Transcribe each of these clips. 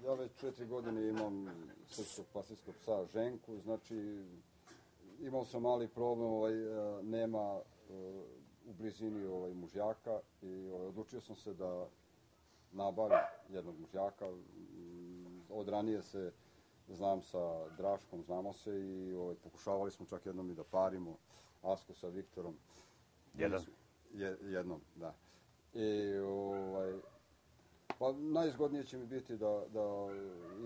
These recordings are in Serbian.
Ja već 4 godine imam srpskog pastirskog psa Ženku, znači imao sam mali problem, nema u blizini mužjaka i odlučio sam se da nabavim jednog mužjaka. Od ranije se znam sa Draškom, znamo se i pokušavali smo čak jednom i da parimo Asku sa Viktorom. Jednom, da. I pa najzgodnije će mi biti da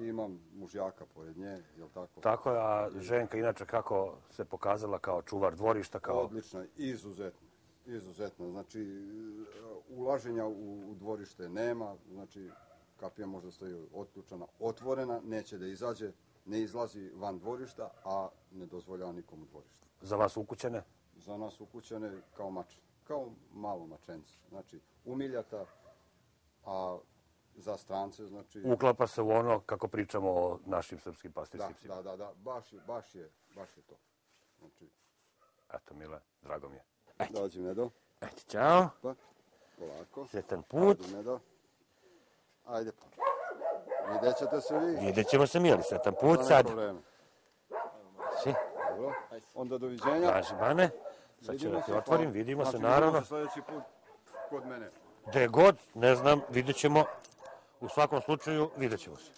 imam mužjaka pored nje, jel tako? Tako je, a Ženka inače kako se pokazala kao čuvar dvorišta? Odlična, izuzetno. Znači, ulaženja u dvorište nema, znači kapija možda stoji otključana, otvorena, neće da izađe, ne izlazi van dvorišta, a ne dozvoljava nikom u dvorištu. Za vas ukućene? Za nas ukućene kao mačne, kao malo mačence. Znači, umiljata, a za strance, znači... Uklapa se u ono kako pričamo o našim srpskim pastirskim psima. Da, baš je to. Znači... Eto, Mile, drago mi je. Dođi, Medo. Ajde, čao. Pa, polako. Sretan put. Ajde, Medo. Ajde, pa. Vidjet ćete se vi. Vidjet ćemo se, Mili, sretan put sad. Si? Dobro, onda doviđenja. Kaži, Bane. Sad ću da ti otvorim, vidimo se, naravno. Vidimo se sljedeći put kod mene. Gde god, ne znam, vidjet ćemo. U svakom slučaju, vidjet ćemo se.